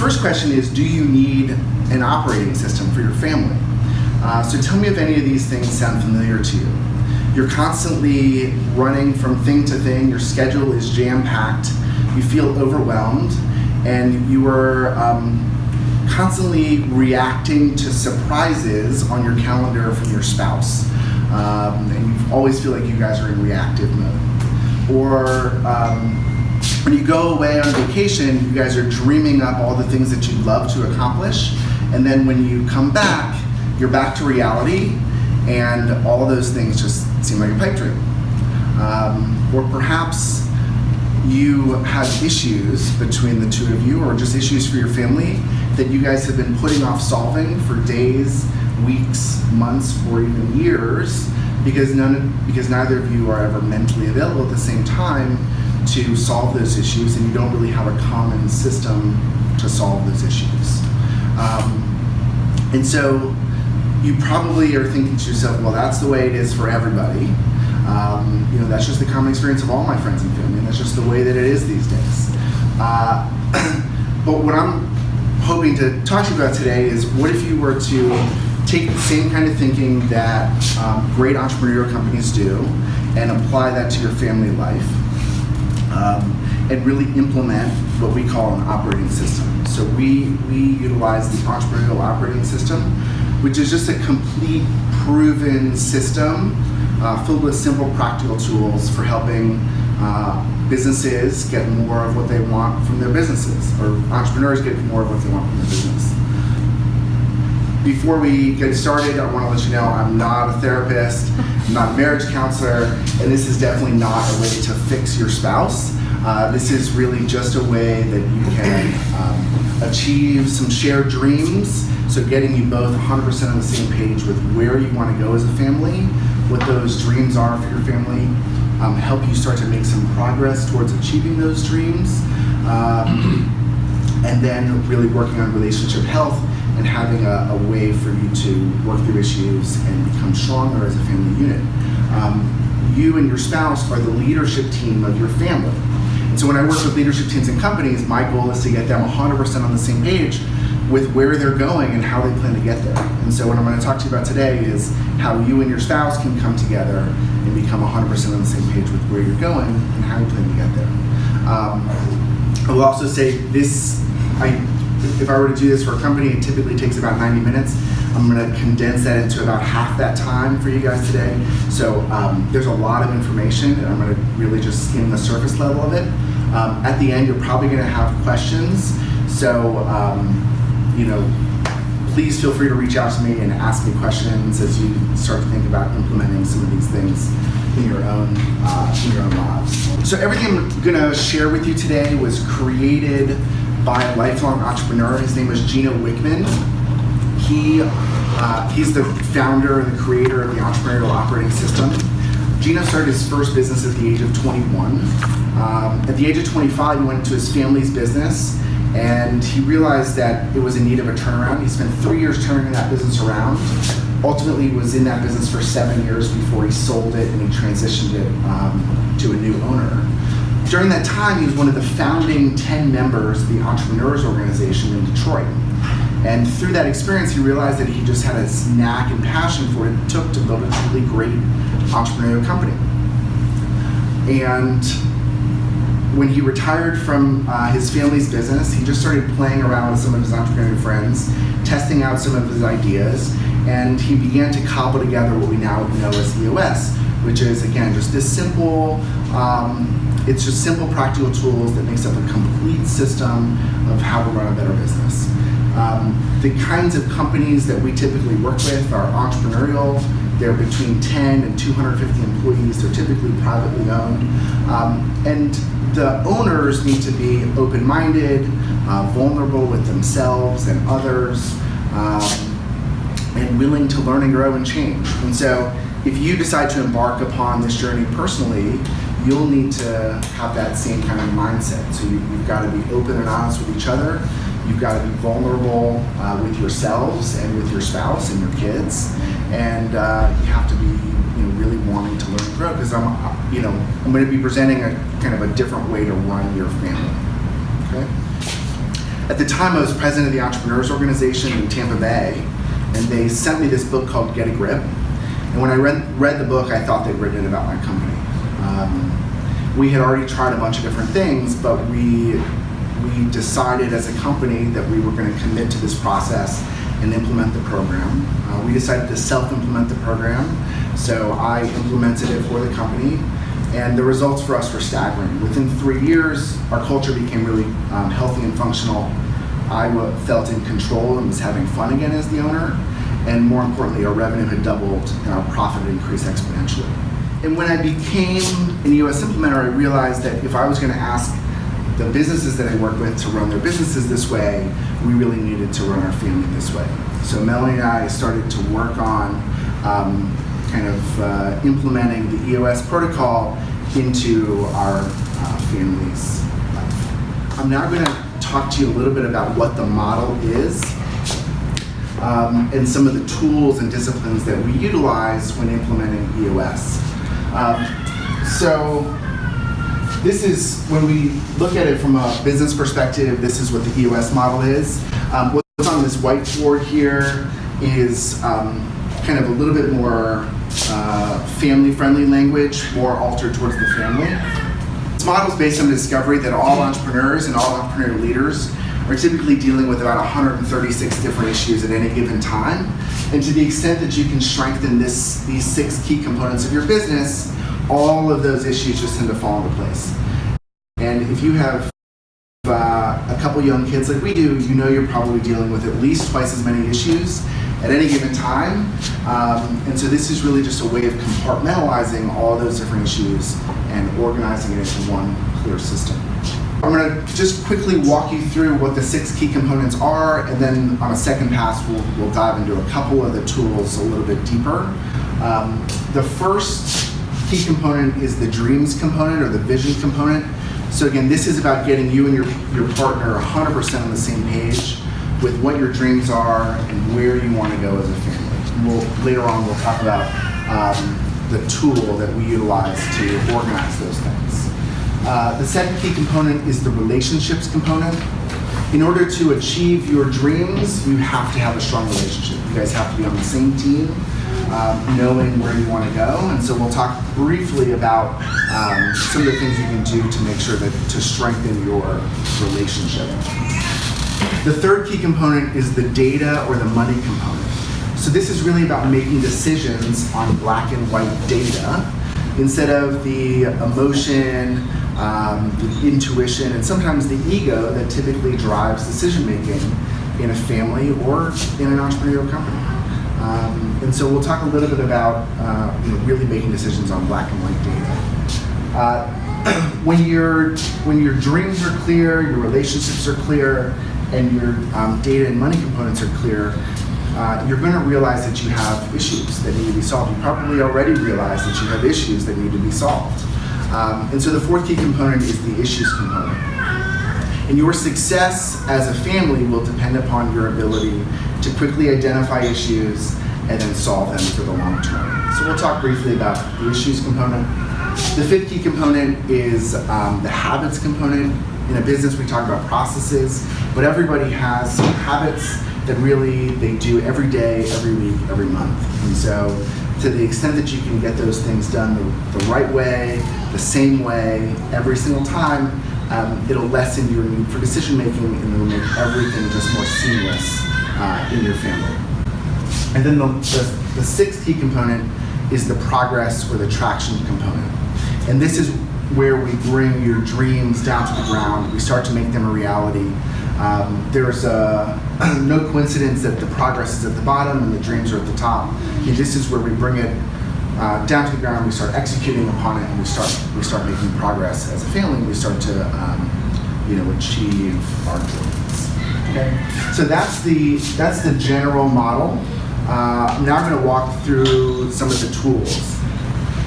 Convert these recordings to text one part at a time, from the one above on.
first question is, do you need an operating system for your family? So tell me if any of these things sound familiar to you. You're constantly running from thing to thing, your schedule is jam-packed, you feel overwhelmed, and you are constantly reacting to surprises on your calendar from your spouse. And you always feel like you guys are in reactive mode. Or when you go away on vacation, you guys are dreaming up all the things that you'd love to accomplish, and then when you come back, you're back to reality, and all those things just seem like a pipe dream. Or perhaps you have issues between the two of you, or just issues for your family that you guys have been putting off solving for days, weeks, months, or even years, because neither of you are ever mentally available at the same time to solve those issues, and you don't really have a common system to solve those issues. And so you probably are thinking to yourself, well, that's the way it is for everybody. That's just the common experience of all my friends and family, and that's just the way that it is these days. But what I'm hoping to talk to you about today is, what if you were to take the same kind of thinking that great entrepreneurial companies do and apply that to your family life, and really implement what we call an operating system. So we utilize the entrepreneurial operating system, which is just a complete proven system filled with simple practical tools for helping businesses get more of what they want from their businesses, or entrepreneurs get more of what they want from their business. Before we get started, I want to let you know I'm not a therapist, I'm not a marriage counselor, and this is definitely not a way to fix your spouse. This is really just a way that you can achieve some shared dreams, so getting you both 100% on the same page with where you want to go as a family, what those dreams are for your family, help you start to make some progress towards achieving those dreams, and then really working on relationship health and having a way for you to work through issues and become stronger as a family unit. You and your spouse are the leadership team of your family. And so when I work with leadership teams and companies, my goal is to get them 100% on the same page with where they're going and how they plan to get there. And so what I'm going to talk to you about today is how you and your spouse can come together and become 100% on the same page with where you're going and how you plan to get there. I will also say this, if I were to do this for a company, it typically takes about 90 minutes. I'm going to condense that into about half that time for you guys today. So there's a lot of information, and I'm going to really just skim the surface level of it. At the end, you're probably going to have questions. So, please feel free to reach out to me and ask me questions as you start to think about implementing some of these things in your own lives. So everything I'm going to share with you today was created by a lifelong entrepreneur. His name is Gino Wickman. He's the founder and the creator of the entrepreneurial operating system. Gino started his first business at the age of 21. At the age of 25, he went into his family's business, and he realized that it was in need of a turnaround. He spent 3 years turning that business around. Ultimately, was in that business for 7 years before he sold it and he transitioned it to a new owner. During that time, he was one of the founding 10 members of the Entrepreneurs Organization in Detroit. And through that experience, he realized that he just had a knack and passion for what it took to build a truly great entrepreneurial company. And when he retired from his family's business, he just started playing around with some of his entrepreneurial friends, testing out some of his ideas, and he began to cobble together what we now know as EOS, which is, again, just this simple, it's just simple practical tools that makes up a complete system of how to run a better business. The kinds of companies that we typically work with are entrepreneurial. They're between 10 and 250 employees. They're typically privately owned. And the owners need to be open-minded, vulnerable with themselves and others, and willing to learn and grow and change. And so if you decide to embark upon this journey personally, you'll need to have that same kind of mindset. So you've got to be open and honest with each other. You've got to be vulnerable with yourselves and with your spouse and your kids, and you have to be really wanting to learn and grow, because I'm going to be presenting a kind of a different way to run your family. Okay. At the time, I was president of the Entrepreneurs Organization in Tampa Bay, and they sent me this book called Get a Grip. And when I read the book, I thought they'd written it about my company. We had already tried a bunch of different things, but we decided as a company that we were going to commit to this process and implement the program. We decided to self-implement the program, so I implemented it for the company, and the results for us were staggering. Within 3 years, our culture became really healthy and functional. I felt in control and was having fun again as the owner, and more importantly, our revenue had doubled and our profit had increased exponentially. And when I became an EOS implementer, I realized that if I was going to ask the businesses that I work with to run their businesses this way, we really needed to run our family this way. So Melanie and I started to work on implementing the EOS protocol into our family's life. I'm now going to talk to you a little bit about what the model is and some of the tools and disciplines that we utilize when implementing EOS. So this is, when we look at it from a business perspective, this is what the EOS model is. What's on this whiteboard here is kind of a little bit more family-friendly language, more altered towards the family. This model is based on the discovery that all entrepreneurs and all entrepreneurial leaders are typically dealing with about 136 different issues at any given time. And to the extent that you can strengthen these 6 key components of your business, all of those issues just tend to fall into place. And if you have a couple young kids like we do, you know you're probably dealing with at least twice as many issues at any given time. And so this is really just a way of compartmentalizing all those different issues and organizing it into one clear system. I'm going to just quickly walk you through what the 6 key components are, and then on a second pass we'll dive into a couple of the tools a little bit deeper. The first key component is the dreams component or the vision component. So again, this is about getting you and your partner 100% on the same page with what your dreams are and where you want to go as a family. Later on we'll talk about the tool that we utilize to organize those things. The second key component is the relationships component. In order to achieve your dreams, you have to have a strong relationship. You guys have to be on the same team, knowing where you want to go. And so we'll talk briefly about some of the things you can do to make sure to strengthen your relationship. The third key component is the data or the money component. So this is really about making decisions on black and white data instead of the emotion, the intuition, and sometimes the ego that typically drives decision making in a family or in an entrepreneurial company. And so we'll talk a little bit about really making decisions on black and white data. When your dreams are clear, your relationships are clear, and your data and money components are clear, you're going to realize that you have issues that need to be solved. You probably already realize that you have issues that need to be solved. And so the fourth key component is the issues component. And your success as a family will depend upon your ability to quickly identify issues and then solve them for the long term. So we'll talk briefly about the issues component. The fifth key component is the habits component. In a business, we talk about processes, but everybody has some habits that really they do every day, every week, every month. And so to the extent that you can get those things done the right way, the same way, every single time, it'll lessen your need for decision making and it'll make everything just more seamless in your family. And then the sixth key component is the progress or the traction component. And this is where we bring your dreams down to the ground. We start to make them a reality. There's no coincidence that the progress is at the bottom and the dreams are at the top. And this is where we bring it down to the ground. We start executing upon it, and we start making progress as a family. We start to achieve our dreams. Okay, so that's the general model. Now I'm going to walk through some of the tools.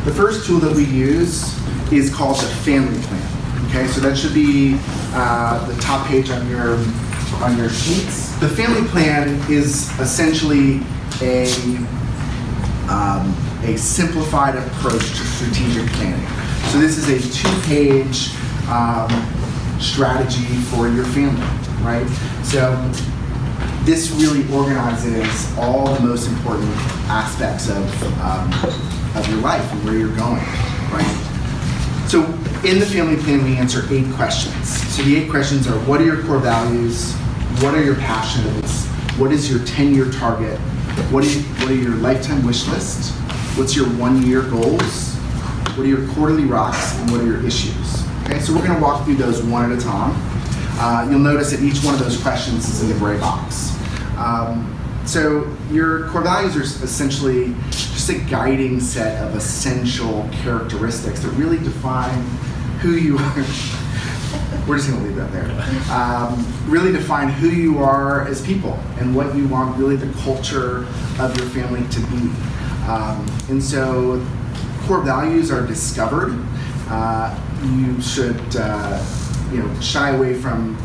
The first tool that we use is called the family plan. Okay, so that should be the top page on your sheets. The family plan is essentially a simplified approach to strategic planning. So this is a 2-page strategy for your family, right? So this really organizes all the most important aspects of your life and where you're going, right? So in the family plan, we answer 8 questions. So the 8 questions are: what are your core values? What are your passions? What is your 10-year target? What are your lifetime wish list? What's your 1-year goals? What are your quarterly rocks? And what are your issues? Okay, so we're going to walk through those one at a time. You'll notice that each one of those questions is in the gray box. So your core values are essentially just a guiding set of essential characteristics that really define who you are. We're just going to leave that there. Really define who you are as people and what you want really the culture of your family to be. And so core values are discovered. You should shy away from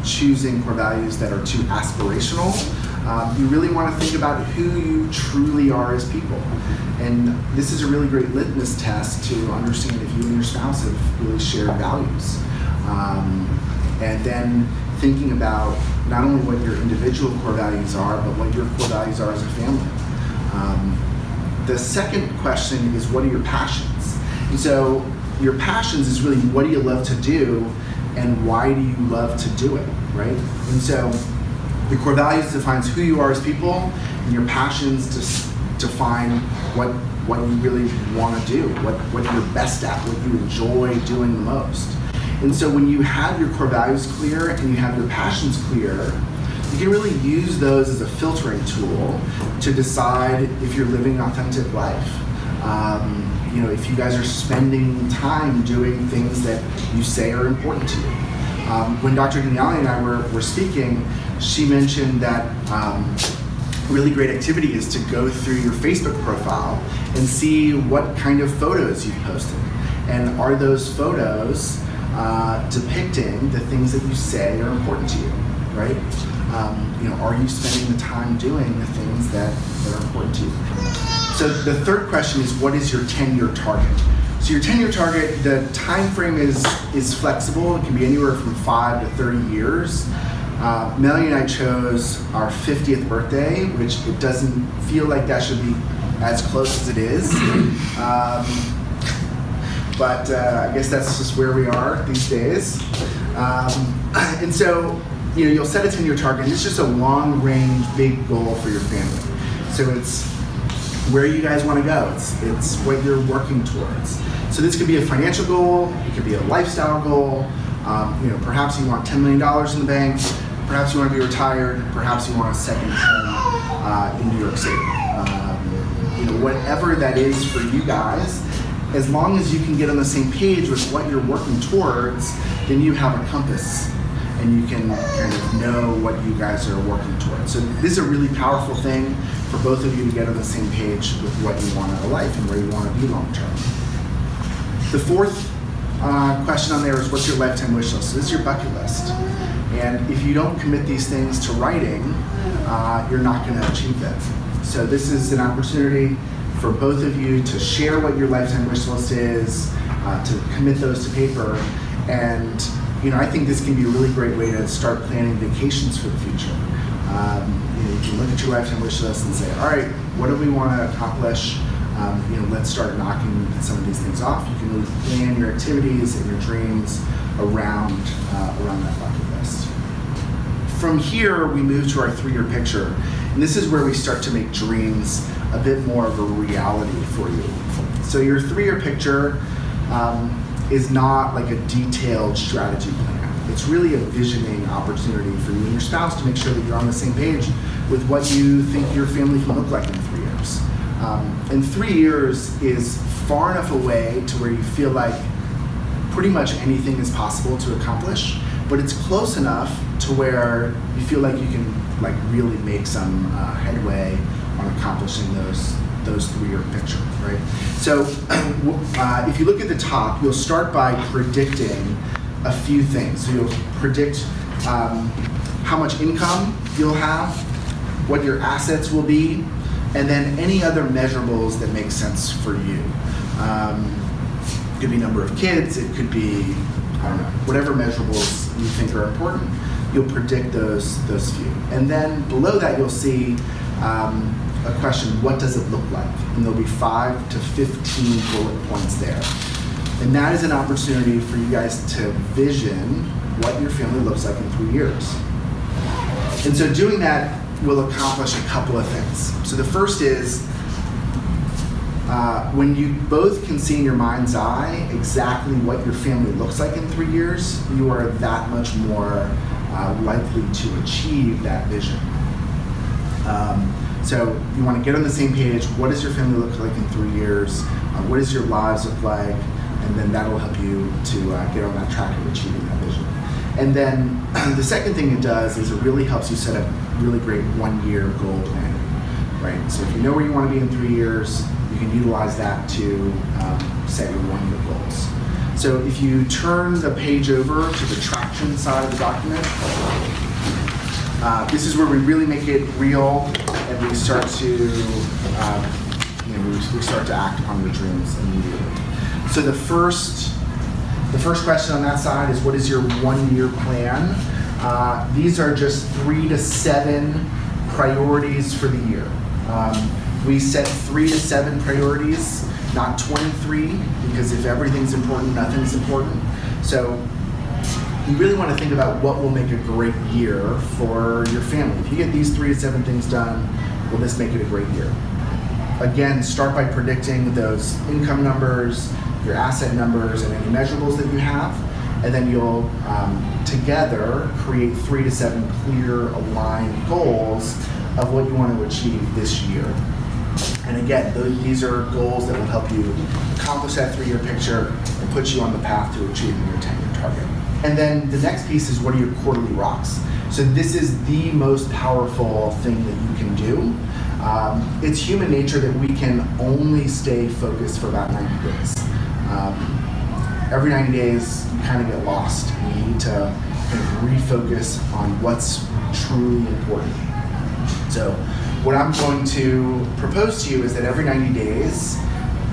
choosing core values that are too aspirational. You really want to think about who you truly are as people. And this is a really great litmus test to understand if you and your spouse have really shared values. And then thinking about not only what your individual core values are, but what your core values are as a family. The second question is, what are your passions? And so your passions is really, what do you love to do and why do you love to do it, right? And so your core values defines who you are as people, and your passions define what you really want to do, what you're best at, what you enjoy doing the most. And so when you have your core values clear and you have your passions clear, you can really use those as a filtering tool to decide if you're living an authentic life. If you guys are spending time doing things that you say are important to you. When Dr. Daniele and I were speaking, she mentioned that a really great activity is to go through your Facebook profile and see what kind of photos you've posted. And are those photos depicting the things that you say are important to you, right? Are you spending the time doing the things that are important to you? So the third question is, what is your 10-year target? So your 10-year target, the time frame is flexible. It can be anywhere from 5 to 30 years. Melanie and I chose our 50th birthday, which it doesn't feel like that should be as close as it is. But I guess that's just where we are these days. And so, you'll set a 10-year target, and it's just a long-range, big goal for your family. So it's where you guys want to go. It's what you're working towards. So this could be a financial goal. It could be a lifestyle goal. Perhaps you want $10 million in the bank. Perhaps you want to be retired. Perhaps you want a second home in New York City. Whatever that is for you guys, as long as you can get on the same page with what you're working towards, then you have a compass and you can kind of know what you guys are working towards. So this is a really powerful thing for both of you to get on the same page with what you want out of life and where you want to be long term. The fourth question on there is, what's your lifetime wish list? So this is your bucket list. And if you don't commit these things to writing, you're not going to achieve them. So this is an opportunity for both of you to share what your lifetime wish list is, to commit those to paper. And I think this can be a really great way to start planning vacations for the future. You can look at your lifetime wish list and say, all right, what do we want to accomplish? Let's start knocking some of these things off. You can really plan your activities and your dreams around that bucket list. From here, we move to our 3-year picture. And this is where we start to make dreams a bit more of a reality for you. So your 3-year picture is not like a detailed strategy plan. It's really a visioning opportunity for you and your spouse to make sure that you're on the same page with what you think your family can look like in 3 years. And 3 years is far enough away to where you feel like pretty much anything is possible to accomplish, but it's close enough to where you feel like you can really make some headway on accomplishing those 3-year picture, right? So if you look at the top, you'll start by predicting a few things. So you'll predict how much income you'll have, what your assets will be, and then any other measurables that make sense for you. It could be number of kids, it could be I don't know, whatever measurables you think are important, you'll predict those few. And then below that, you'll see a question, what does it look like? And there'll be 5 to 15 bullet points there. And that is an opportunity for you guys to vision what your family looks like in 3 years. And so doing that will accomplish a couple of things. So the first is, when you both can see in your mind's eye exactly what your family looks like in 3 years, you are that much more likely to achieve that vision. So you want to get on the same page. What does your family look like in 3 years? What does your lives look like? And then that'll help you to get on that track of achieving that vision. And then the second thing it does is it really helps you set a really great 1-year goal plan, right? So if you know where you want to be in 3 years, you can utilize that to set your 1-year goals. So if you turn the page over to the traction side of the document, this is where we really make it real, and we start to we start to act upon your dreams immediately. So the first question on that side is, what is your 1-year plan? These are just 3 to 7 priorities for the year. We set 3 to 7 priorities, not 23, because if everything's important, nothing's important. So you really want to think about what will make a great year for your family. If you get these 3 to 7 things done, will this make it a great year? Again, start by predicting those income numbers, your asset numbers, and any measurables that you have, and then you'll together create 3 to 7 clear, aligned goals of what you want to achieve this year. And again, these are goals that will help you accomplish that 3-year picture and put you on the path to achieving your 10-year target. And then the next piece is, what are your quarterly rocks? So this is the most powerful thing that you can do. It's human nature that we can only stay focused for about 90 days. Every 90 days, you kind of get lost. You need to kind of refocus on what's truly important. So what I'm going to propose to you is that every 90 days,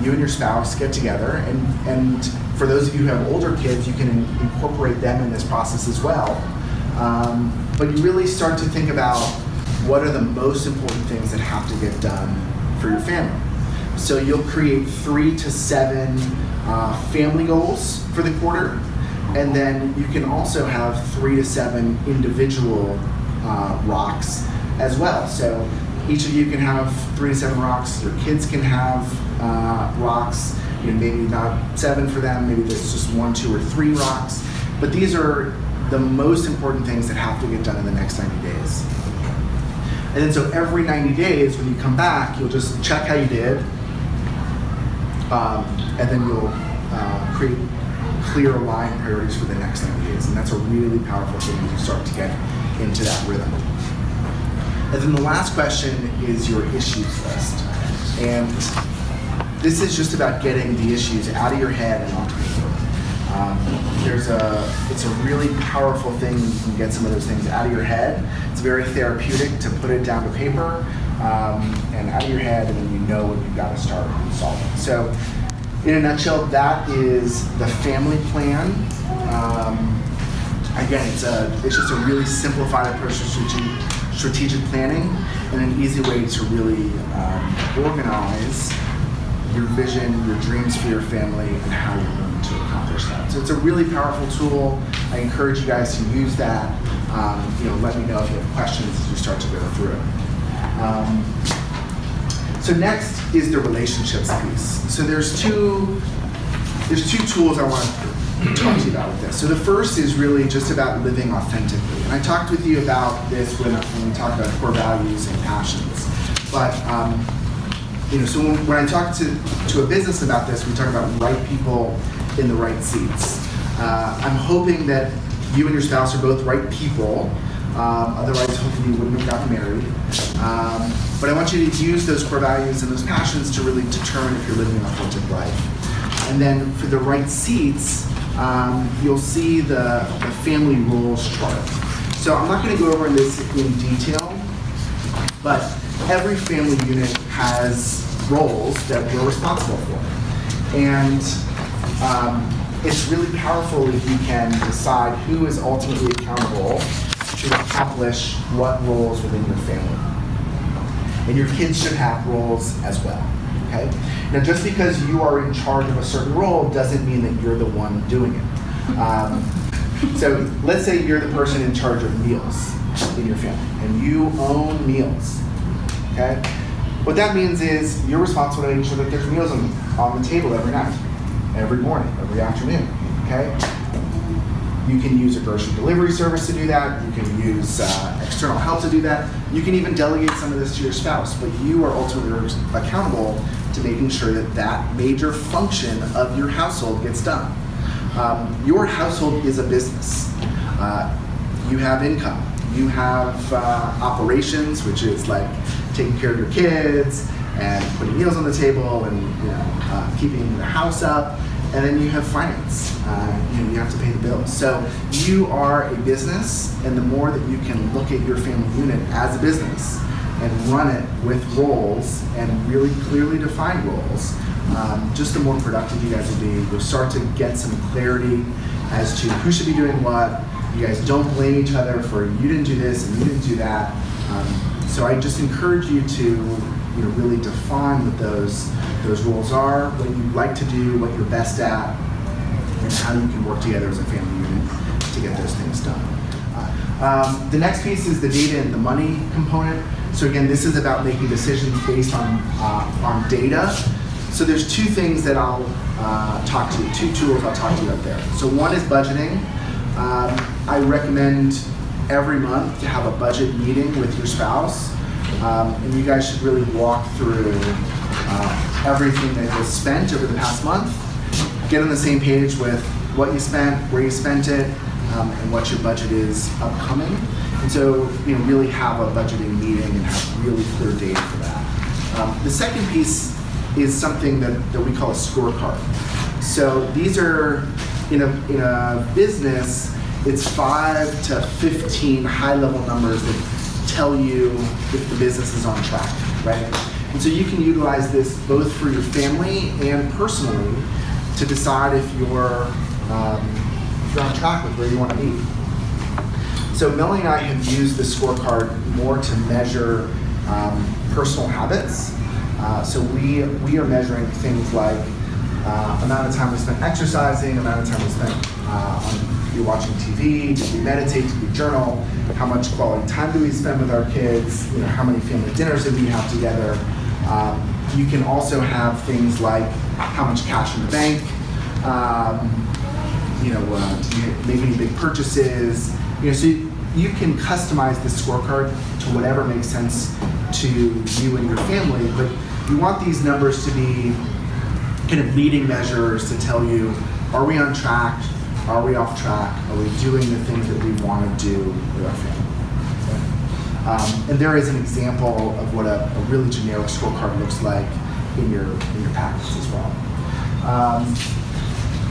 you and your spouse get together, and for those of you who have older kids, you can incorporate them in this process as well. But you really start to think about what are the most important things that have to get done for your family. So you'll create 3 to 7 family goals for the quarter, and then you can also have 3 to 7 individual rocks as well. So each of you can have 3 to 7 rocks. Your kids can have rocks. Maybe not 7 for them. Maybe there's just 1, 2, or 3 rocks. But these are the most important things that have to get done in the next 90 days. And then so every 90 days, when you come back, you'll just check how you did, and then you'll create clear, aligned priorities for the next 90 days. And that's a really powerful thing as you start to get into that rhythm. And then the last question is your issues list. And this is just about getting the issues out of your head and onto paper. It's a really powerful thing when you can get some of those things out of your head. It's very therapeutic to put it down to paper and out of your head, and then you know when you've got to start solving. So in a nutshell, that is the family plan. Again, it's just a really simplified approach to strategic planning and an easy way to really organize your vision, your dreams for your family, and how you're going to accomplish that. So it's a really powerful tool. I encourage you guys to use that. Let me know if you have questions as you start to go through it. So next is the relationships piece. So there's two tools I want to talk to you about with this. So the first is really just about living authentically. And I talked with you about this when we talked about core values and passions. But so when I talk to a business about this, we talk about right people in the right seats. I'm hoping that you and your spouse are both right people. Otherwise, hopefully you wouldn't have gotten married. But I want you to use those core values and those passions to really determine if you're living an authentic life. And then for the right seats, you'll see the family roles chart. So I'm not going to go over this in detail, but every family unit has roles that we're responsible for. And it's really powerful if you can decide who is ultimately accountable to accomplish what roles within your family. And your kids should have roles as well, okay? Now, just because you are in charge of a certain role doesn't mean that you're the one doing it. So let's say you're the person in charge of meals in your family, and you own meals, okay? What that means is you're responsible to make sure that there's meals on the table every night, every morning, every afternoon, okay? You can use a grocery delivery service to do that. You can use external help to do that. You can even delegate some of this to your spouse, but you are ultimately accountable to making sure that that major function of your household gets done. Your household is a business. You have income. You have operations, which is like taking care of your kids and putting meals on the table and keeping the house up. And then you have finance. You have to pay the bills. So you are a business, and the more that you can look at your family unit as a business and run it with roles and really clearly defined roles, just the more productive you guys will be. You'll start to get some clarity as to who should be doing what. You guys don't blame each other for you didn't do this and you didn't do that. So I just encourage you to really define what those roles are, what you like to do, what you're best at, and how you can work together as a family unit to get those things done. The next piece is the data and the money component. So again, this is about making decisions based on data. So there's two things that I'll talk to you, two tools I'll talk to you about there. So one is budgeting. I recommend every month to have a budget meeting with your spouse. And you guys should really walk through everything that was spent over the past month, get on the same page with what you spent, where you spent it, and what your budget is upcoming. And so, really have a budgeting meeting and have really clear data for that. The second piece is something that we call a scorecard. So these are, in a business, it's 5 to 15 high-level numbers that tell you if the business is on track, right? And so you can utilize this both for your family and personally to decide if you're on track with where you want to be. So Melanie and I have used the scorecard more to measure personal habits. So we are measuring things like amount of time we spent exercising, amount of time we spent you're watching TV, did we meditate, did we journal, how much quality time do we spend with our kids, how many family dinners did we have together. You can also have things like how much cash in the bank, did you make any big purchases, so you can customize the scorecard to whatever makes sense to you and your family, but you want these numbers to be kind of leading measures to tell you, are we on track? Are we off track? Are we doing the things that we want to do with our family? Okay. And there is an example of what a really generic scorecard looks like in your package as well.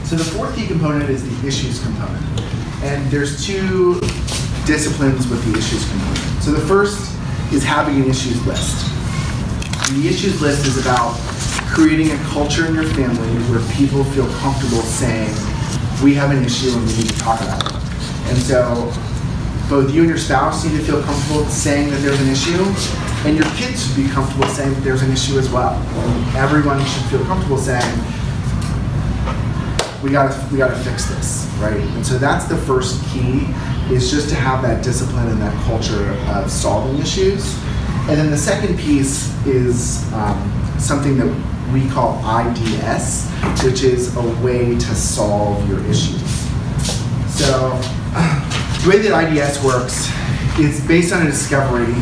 So the fourth key component is the issues component. And there's two disciplines with the issues component. So the first is having an issues list. And the issues list is about creating a culture in your family where people feel comfortable saying, we have an issue and we need to talk about it. And so both you and your spouse need to feel comfortable saying that there's an issue, and your kids should be comfortable saying that there's an issue as well. And everyone should feel comfortable saying, we gotta fix this, right? And so that's the first key, is just to have that discipline and that culture of solving issues. And then the second piece is something that we call IDS, which is a way to solve your issues. So the way that IDS works is based on a discovery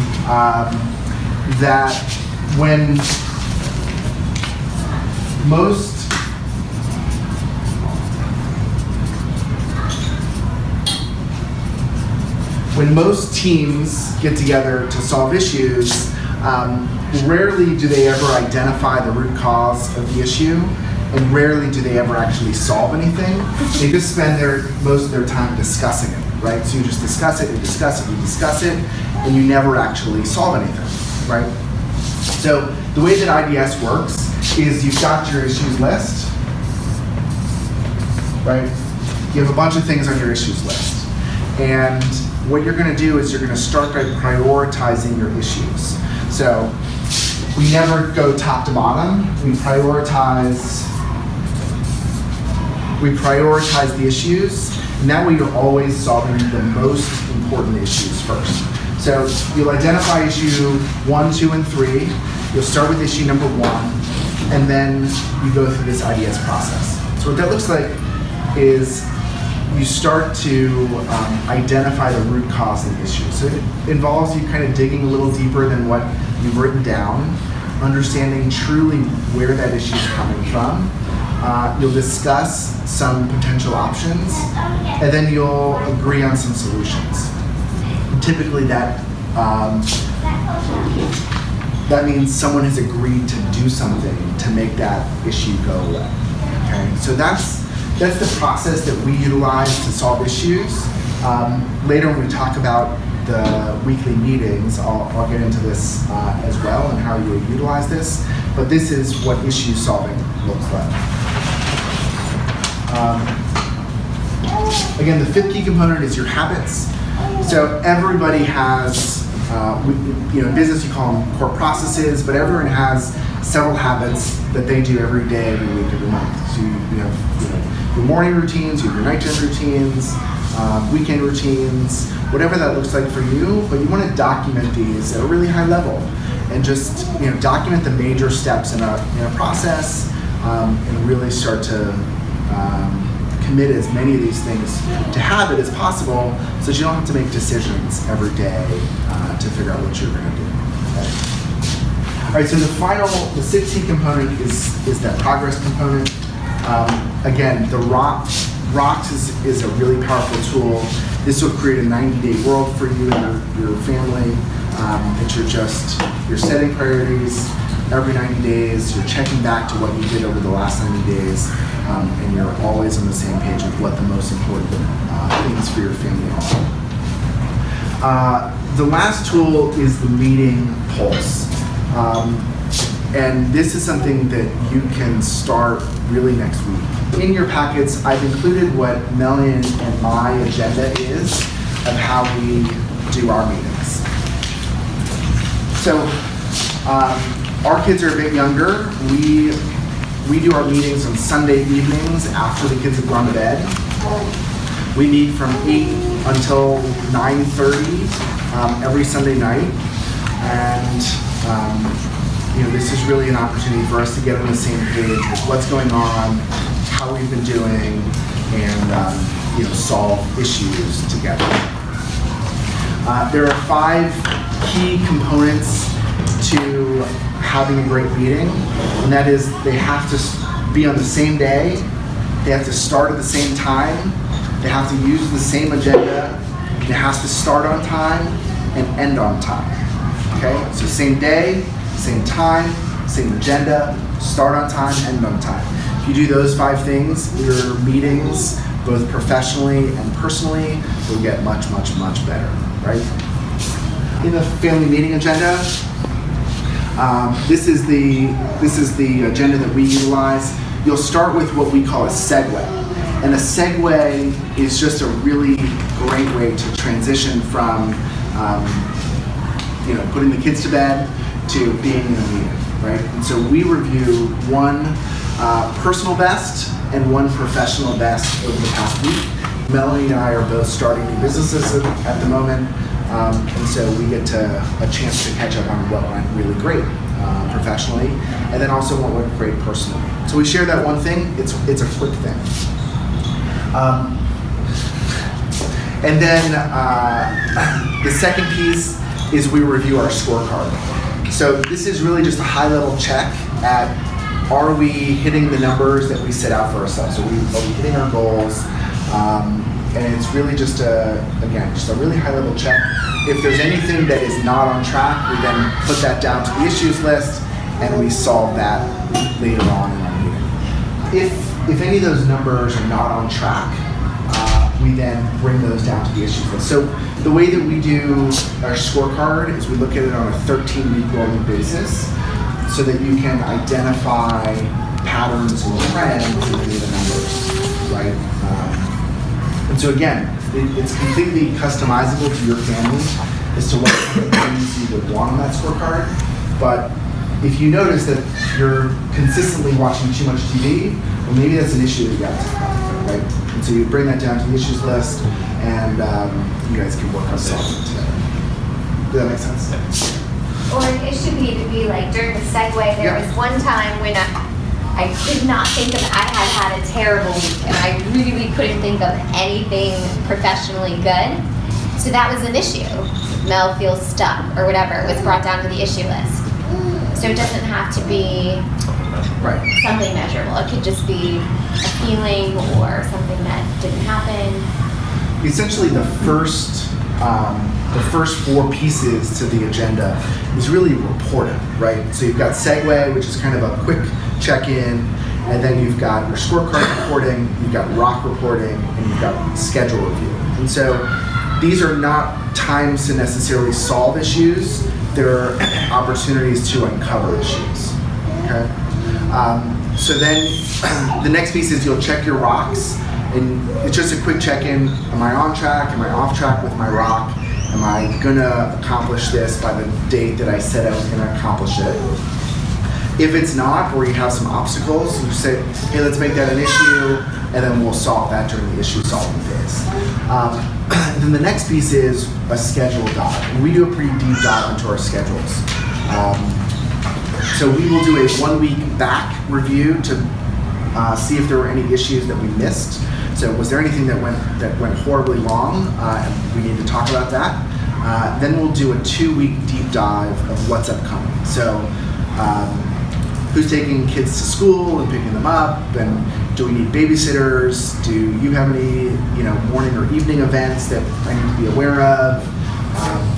that when most teams get together to solve issues, rarely do they ever identify the root cause of the issue, and rarely do they ever actually solve anything. They just spend most of their time discussing it, right? So you just discuss it, you discuss it, you discuss it, and you never actually solve anything, right? So the way that IDS works is you've got your issues list, right? You have a bunch of things on your issues list. And what you're gonna do is you're gonna start by prioritizing your issues. So we never go top to bottom. We prioritize the issues, and that way you're always solving the most important issues first. So you'll identify issue 1, 2, and 3. You'll start with issue number 1, and then you go through this IDS process. So what that looks like is you start to identify the root cause of the issue. So it involves you kind of digging a little deeper than what you've written down, understanding truly where that issue is coming from. You'll discuss some potential options, and then you'll agree on some solutions. And typically that means someone has agreed to do something to make that issue go away. Okay, so that's the process that we utilize to solve issues. Later when we talk about the weekly meetings, I'll get into this as well and how you utilize this, but this is what issue solving looks like. Again, the 5th key component is your habits. So everybody has, in business you call them core processes, but everyone has several habits that they do every day, every week, every month. So you have your morning routines, you have your nighttime routines, weekend routines, whatever that looks like for you, but you want to document these at a really high level and just document the major steps in a process and really start to commit as many of these things to habit as possible so that you don't have to make decisions every day to figure out what you're going to do. Okay? All right, so the 6th key component is that progress component. Again, the Rocks is a really powerful tool. This will create a 90-day world for you and your family. You're setting priorities every 90 days. You're checking back to what you did over the last 90 days, and you're always on the same page with what the most important things for your family are. The last tool is the meeting pulse. And this is something that you can start really next week. In your packets, I've included what Melanie and my agenda is of how we do our meetings. So our kids are a bit younger. We do our meetings on Sunday evenings after the kids have gone to bed. We meet from 8 until 9:30 every Sunday night. And this is really an opportunity for us to get on the same page with what's going on, how we've been doing, and solve issues together. There are 5 key components to having a great meeting, and that is they have to be on the same day, they have to start at the same time, they have to use the same agenda, it has to start on time and end on time. Okay, so same day, same time, same agenda, start on time, end on time. If you do those 5 things, your meetings, both professionally and personally, will get much, much, much better, right? In the family meeting agenda, this is the agenda that we utilize. You'll start with what we call a segue. And a segue is just a really great way to transition from putting the kids to bed to being in a meeting, right? And so we review one personal best and one professional best over the past week. Melanie and I are both starting new businesses at the moment, and so we get a chance to catch up on what went really great professionally, and then also what went great personally. So we share that one thing. It's a quick thing. And then the second piece is we review our scorecard. So this is really just a high-level check at, are we hitting the numbers that we set out for ourselves? Are we hitting our goals? And it's really just a really high-level check. If there's anything that is not on track, we then put that down to the issues list, and we solve that later on in our meeting. If any of those numbers are not on track, we then bring those down to the issues list. So the way that we do our scorecard is we look at it on a 13-week rolling basis so that you can identify patterns and trends in any of the numbers. right? And so again, it's completely customizable to your family as to what kind of things you would want on that scorecard. But if you notice that you're consistently watching too much TV, well, maybe that's an issue that you got to talk about, right? And so you bring that down to the issues list, and you guys can work on solving it together. Does that make sense? Or it should be like during the segue, there was one time when I could not think of, I had a terrible week, and I really couldn't think of anything professionally good. So that was an issue. Mel feels stuck or whatever. It was brought down to the issue list. So it doesn't have to be something measurable. It could just be a feeling or something that didn't happen. Essentially, the first 4 pieces to the agenda is really reporting, right? So you've got segue, which is kind of a quick check-in, and then you've got your scorecard reporting, you've got rock reporting, and you've got schedule review. And so these are not times to necessarily solve issues. They're opportunities to uncover issues, okay? So then the next piece is you'll check your rocks, and it's just a quick check-in. Am I on track? Am I off track with my rock? Am I gonna accomplish this by the date that I said I was gonna accomplish it? If it's not, or you have some obstacles, you say, hey, let's make that an issue, and then we'll solve that during the issue solving phase. Then the next piece is a schedule dive. And we do a pretty deep dive into our schedules. So we will do a 1-week back review to see if there were any issues that we missed. So was there anything that went horribly wrong? And we need to talk about that. Then we'll do a 2-week deep dive of what's upcoming. So who's taking kids to school and picking them up, and do we need babysitters? Do you have any morning or evening events that I need to be aware of?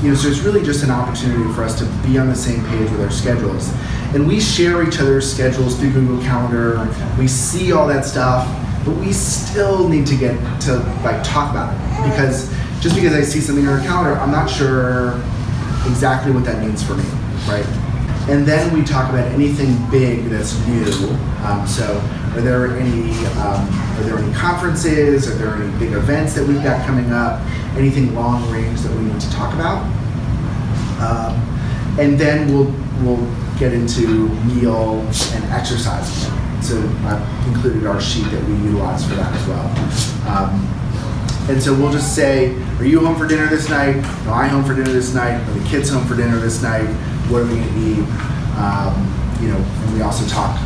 So it's really just an opportunity for us to be on the same page with our schedules. And we share each other's schedules through Google Calendar. We see all that stuff, but we still need to get to talk about it, because just because I see something on our calendar, I'm not sure exactly what that means for me, right? And then we talk about anything big that's new. So are there any conferences? Are there any big events that we've got coming up? Anything long range that we need to talk about? And then we'll get into meal and exercise. So I've included our sheet that we utilize for that as well. And so we'll just say, are you home for dinner this night? No, I home for dinner this night. Are the kids home for dinner this night? What are we going to eat? And we also talk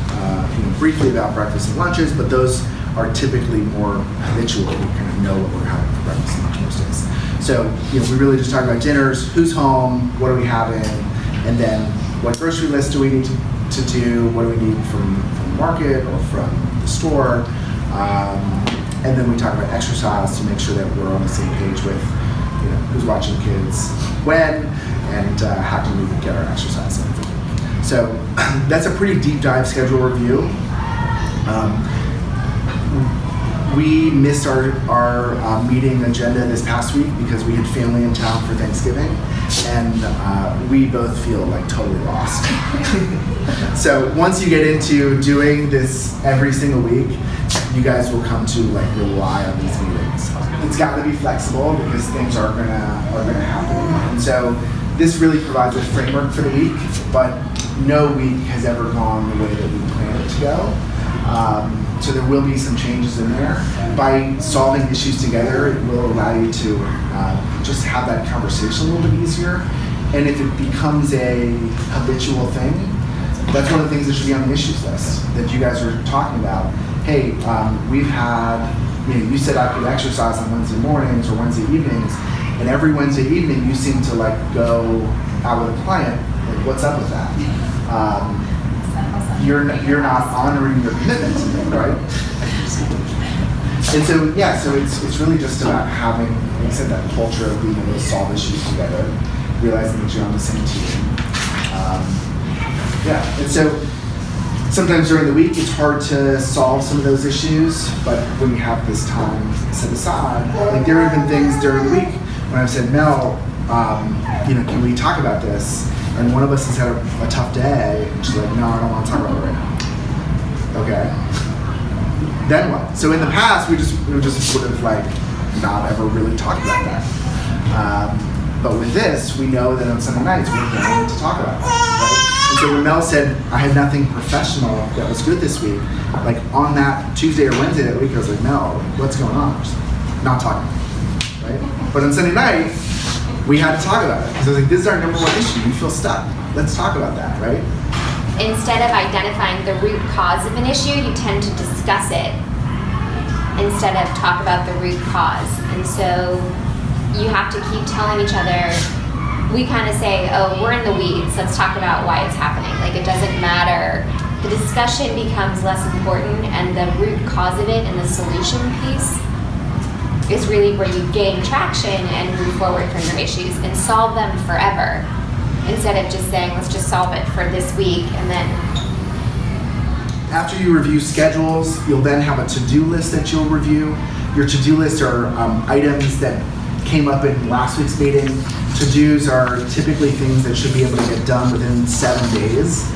briefly about breakfast and lunches, but those are typically more habitual. We kind of know what we're having for breakfast and lunch most days. So we really just talk about dinners, who's home, what are we having, and then what grocery list do we need to do, what do we need from the market or from the store, and then we talk about exercise to make sure that we're on the same page with who's watching kids when, and how can we get our exercise in for the week. So that's a pretty deep dive schedule review. We missed our meeting agenda this past week because we had family in town for Thanksgiving, and we both feel totally lost. So once you get into doing this every single week, you guys will come to rely on these meetings. It's got to be flexible because things are gonna happen, and so this really provides a framework for the week. But no week has ever gone the way that we planned it to go. So there will be some changes in there. By solving issues together, it will allow you to just have that conversation a little bit easier. And if it becomes a habitual thing, that's one of the things that should be on the issues list that you guys are talking about. Hey, we've had, you said I could exercise on Wednesday mornings or Wednesday evenings, and every Wednesday evening you seem to go out with a client. What's up with that? You're not honoring your commitment to me, right? And so so it's really just about having, like I said, that culture of being able to solve issues together, realizing that you're on the same team. And so sometimes during the week it's hard to solve some of those issues, but when you have this time set aside, there have been things during the week when I've said, Mel, can we talk about this? And one of us has had a tough day, and she's like, no, I don't want to talk about it right now. Okay. then what? So in the past, we would just sort of like not ever really talk about that. But with this, we know that on Sunday nights we're going to talk about it, right? And so when Mel said, I had nothing professional that was good this week, like on that Tuesday or Wednesday that week, I was like, Mel, what's going on? Just not talking, right? But on Sunday night, we had to talk about it. Because I was like, this is our number one issue. You feel stuck. Let's talk about that, right? Instead of identifying the root cause of an issue, you tend to discuss it instead of talk about the root cause. And so you have to keep telling each other, we kind of say, oh, we're in the weeds, let's talk about why it's happening. Like, it doesn't matter. The discussion becomes less important, and the root cause of it and the solution piece is really where you gain traction and move forward from your issues and solve them forever, instead of just saying, let's just solve it for this week. And then after you review schedules, you'll then have a to-do list that you'll review. Your to-do list are items that came up in last week's meeting. To-dos are typically things that should be able to get done within 7 days.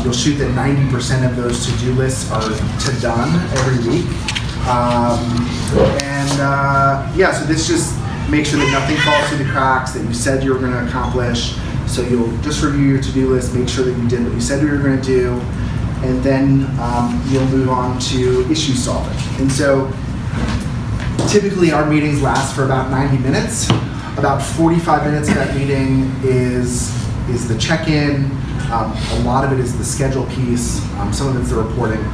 You'll shoot that 90% of those to-do lists are to done every week. Yeah, so this just makes sure that nothing falls through the cracks that you said you were going to accomplish. So you'll just review your to-do list, make sure that you did what you said you were going to do, and then you'll move on to issue solving. And so typically our meetings last for about 90 minutes. About 45 minutes of that meeting is the check-in. A lot of it is the schedule piece. Some of it's the reporting.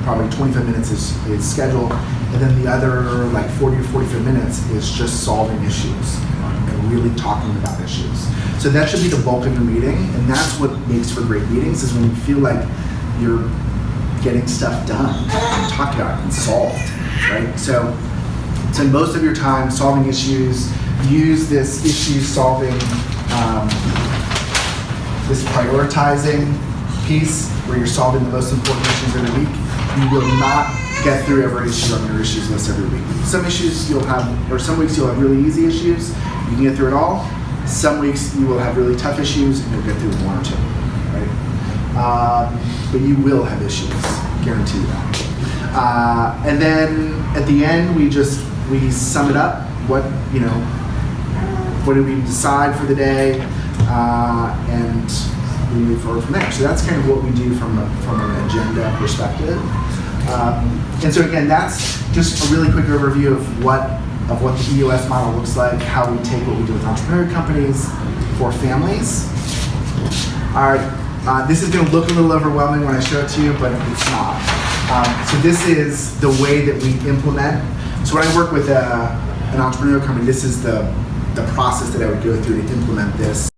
Probably 25 minutes is schedule. And then the other like 40 to 45 minutes is just solving issues and really talking about issues. So that should be the bulk of your meeting, and that's what makes for great meetings, is when you feel like you're getting stuff done and talked about and solved, right? So spend most of your time solving issues. Use this issue solving, this prioritizing piece where you're solving the most important issues every week. You will not get through every issue on your issues list every week. Some issues you'll have, or some weeks you'll have really easy issues. You can get through it all. Some weeks you will have really tough issues and you'll get through one or two, right? But you will have issues, guarantee you that. And then at the end, we sum it up. What did we decide for the day? And we move forward from there. So that's kind of what we do from an agenda perspective. And so again, that's just a really quick overview of what the EOS model looks like, how we take what we do with entrepreneurial companies for families. All right, this is going to look a little overwhelming when I show it to you, but it's not. So this is the way that we implement. So when I work with an entrepreneurial company, this is the process that I would go through to implement this.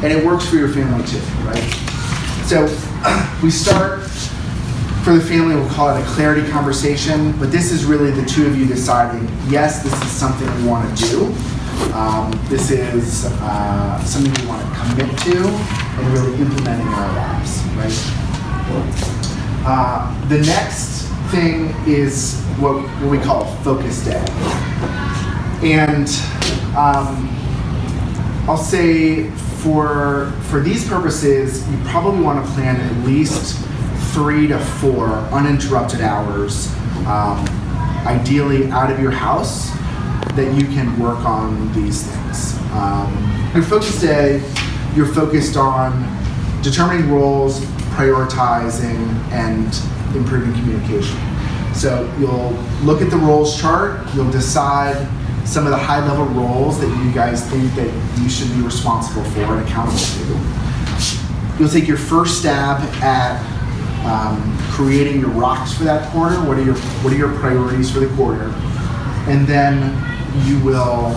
And it works for your family too, right? So we start, for the family, we'll call it a clarity conversation, but this is really the two of you deciding, yes, this is something we want to do. This is something we want to commit to and really implementing in our lives, right? The next thing is what we call a focus day. And I'll say for these purposes, you probably want to plan at least 3 to 4 uninterrupted hours, ideally out of your house, that you can work on these things. Your focus day, you're focused on determining roles, prioritizing, and improving communication. So you'll look at the roles chart, you'll decide some of the high-level roles that you guys think that you should be responsible for and accountable to. You'll take your first stab at creating your rocks for that quarter. What are your priorities for the quarter? And then you will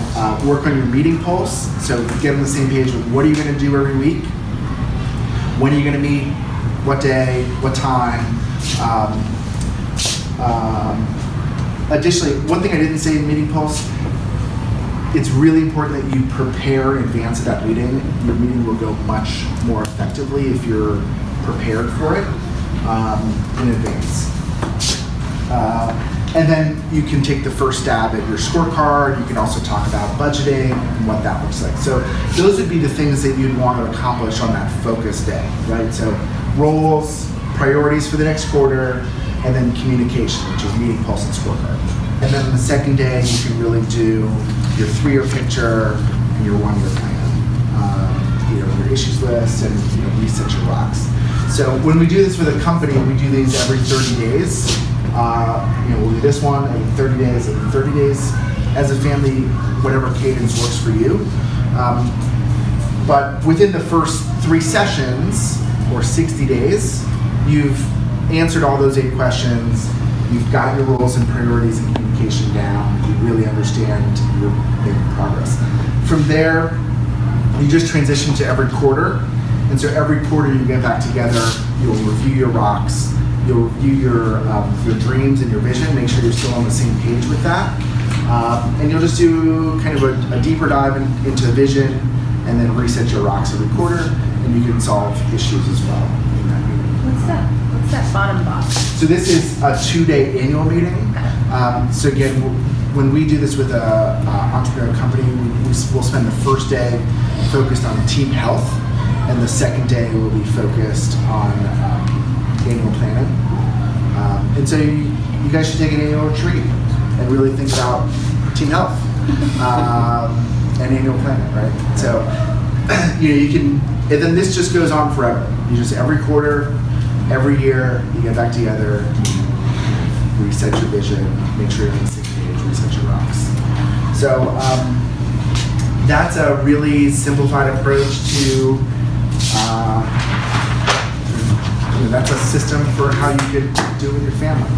work on your meeting pulse. So get on the same page with what are you going to do every week? When are you going to meet? What day? What time? Additionally, one thing I didn't say in meeting pulse, it's really important that you prepare in advance of that meeting. Your meeting will go much more effectively if you're prepared for it in advance. And then you can take the first stab at your scorecard. You can also talk about budgeting and what that looks like. So those would be the things that you'd want to accomplish on that focus day, right? So roles, priorities for the next quarter, and then communication, which is meeting, pulse, and scorecard. And then on the second day, you can really do your 3-year picture and your 1-year plan. Your issues list and reset your rocks. So when we do this with a company, we do these every 30 days. We'll do this one every 30 days, every 30 days as a family, whatever cadence works for you. But within the first 3 sessions or 60 days, you've answered all those 8 questions. You've got your roles and priorities and communication down. You really understand your progress. From there, you just transition to every quarter. And so every quarter you get back together, you'll review your rocks, you'll review your dreams and your vision, make sure you're still on the same page with that. And you'll just do kind of a deeper dive into the vision and then reset your rocks every quarter, and you can solve issues as well in that meeting. What's that bottom box? So this is a 2-day annual meeting. So again, when we do this with an entrepreneurial company, we'll spend the first day focused on team health, and the second day will be focused on annual planning. And so you guys should take an annual retreat and really think about team health and annual planning, right? So you can, and then this just goes on forever. You just every quarter, every year, you get back together, you reset your vision, make sure you're on the same page, reset your rocks. So that's a really simplified approach to, that's a system for how you could do it with your family.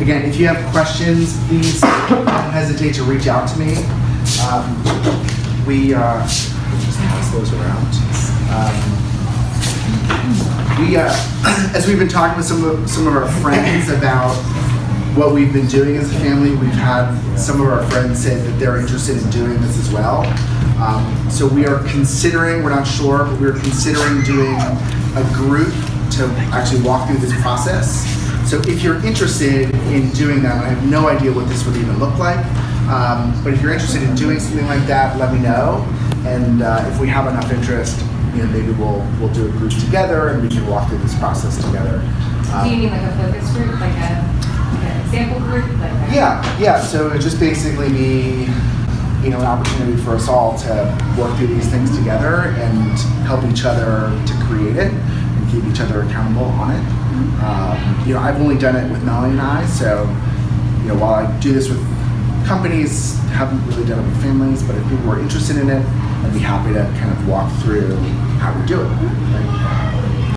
Again, if you have questions, please don't hesitate to reach out to me. We just pass those around. As we've been talking with some of our friends about what we've been doing as a family, we've had some of our friends say that they're interested in doing this as well. So we are considering, we're not sure, but we're considering doing a group to actually walk through this process. So if you're interested in doing that, I have no idea what this would even look like, but if you're interested in doing something like that, let me know. And if we have enough interest, maybe we'll do a group together and we can walk through this process together. Do you mean like a focus group, like an example group? Yeah. So it just basically be, an opportunity for us all to work through these things together and help each other to create it and keep each other accountable on it. I've only done it with Melanie and I, so while I do this with companies, haven't really done it with families, but if people are interested in it, I'd be happy to kind of walk through how we do it. Right?